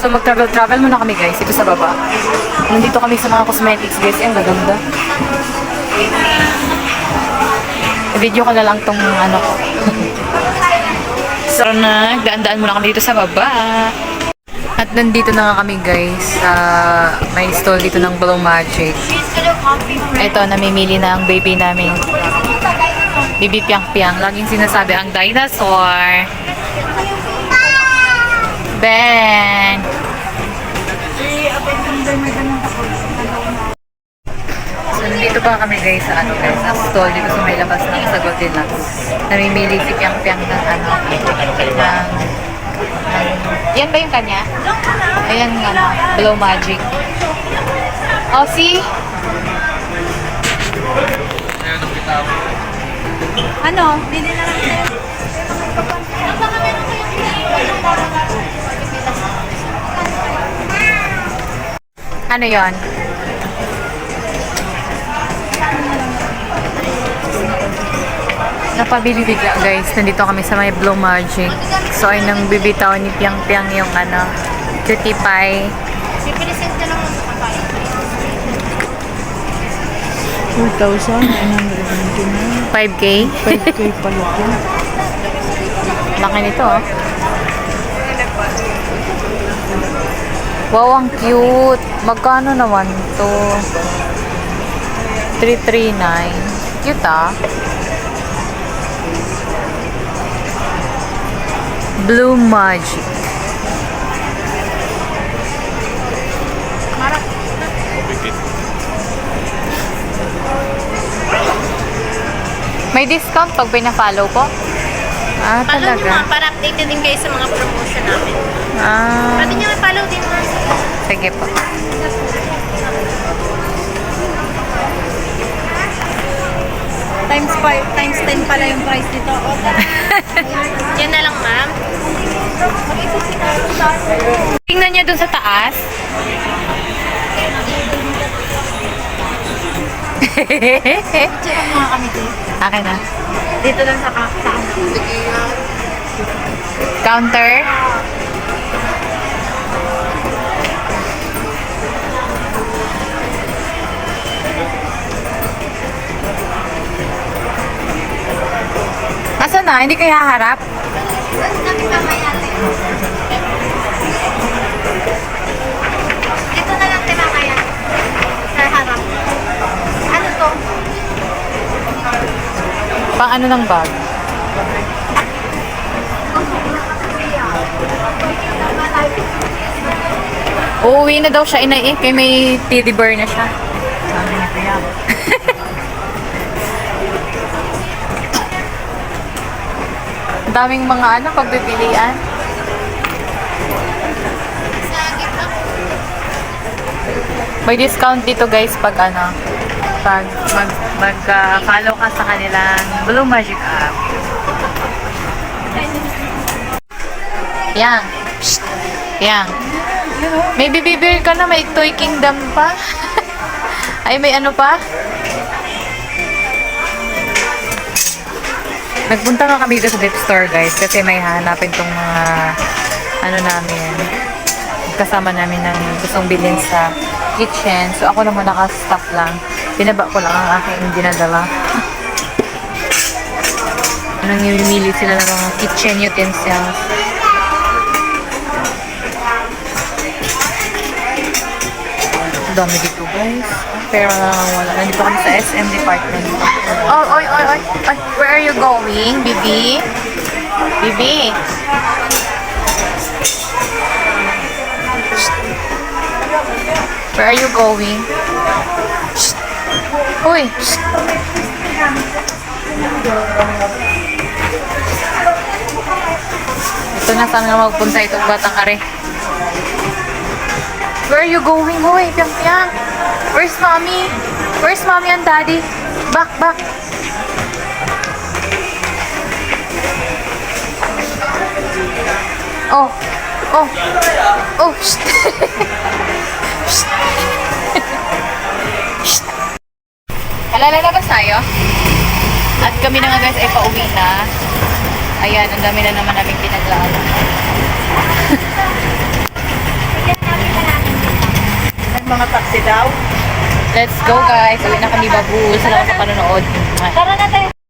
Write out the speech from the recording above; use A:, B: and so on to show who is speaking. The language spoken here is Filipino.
A: So mag-travel muna kami guys, ito sa baba. Nandito kami sa mga cosmetics guys, ang gaganda. I-video ko na lang tong ano ko. So nagdaan-daan muna kami dito sa baba. At nandito na nga kami guys sa may stall dito ng Blow Magic. Ito, namimili na ang baby namin. Baby Piang-Piang. Laging sinasabi ang dinosaur. Ben! So, nandito pa kami guys sa ano guys, ang stall dito sa may labas ng Sagot Deluxe. Namimili si Piang-Piang ng ano, yan ba yung kanya? Ayan nga, Blow Magic. Oh, see? Ano? Bili na lang sa'yo. Ano yon? Napabili bigla guys. Nandito kami sa may Blow Magic. So ay nang bibitaw ni Piang-Piang yung ano, cutie pie.
B: Pipilisend ka lang sa kapay.
C: 4,999.
A: 5K?
C: 5K pala po.
A: Laki nito oh. Wow, ang cute. Magkano naman to? 339. Cute ah. Blue Magic. May discount pag pina-follow ko? Ah,
B: Follow nyo
A: talaga?
B: nga para updated din kayo sa mga promotion namin.
A: Ah,
B: Pwede nyo i-follow din mo.
A: sige po.
C: Times 5, times 10 pala yung price nito.
B: Yan na lang, ma'am.
A: Tingnan niya dun sa taas.
C: Check mga kami dito.
A: Akin na.
C: Dito lang sa
A: Counter. Asa na? Hindi kayo haharap?
B: Dito na lang tinamaya. Sa harap. Ano to?
A: Pang ano ng bag? Uuwi na daw siya, inay eh. Kaya may teddy bear na siya.
C: Sabi niya kaya.
A: Ang daming mga ano, pagpipilian. May discount dito guys pag ano, pag mag-follow ka sa kanilang Blue Magic app. Yang. Psst. Yang. May bibibili ka na, may Toy Kingdom pa. Ay, may ano pa? Nagpunta nga kami dito sa gift store guys kasi may hanapin tong mga ano namin. Kasama namin ng gustong bilhin sa kitchen. So ako naman naka-stop lang. Pinaba ko lang ang aking dinadala. Namimili sila ng mga kitchen utensils. Ang dami dito guys. Pero wala. Nandito kami sa SM department. Oh, oy, oy, oy. Ay, where are you going, Bibi? Bibi? Where are you going? Shh. Uy! Shh. Ito na, saan nga magpunta itong batang are. Where are you going? Uy, Piang-Piang! Where's mommy? Where's mommy and daddy? Back, back! Oh! Oh! Oh! Shh. Shh. Shh. Lalabas tayo. At kami na nga guys ay pauwi na. Ayan, ang dami na naman naming pinaglaan.
C: mga taxi daw.
A: Let's go guys. Uwi na kami, babu. Salamat sa panonood.
B: Tara na tayo.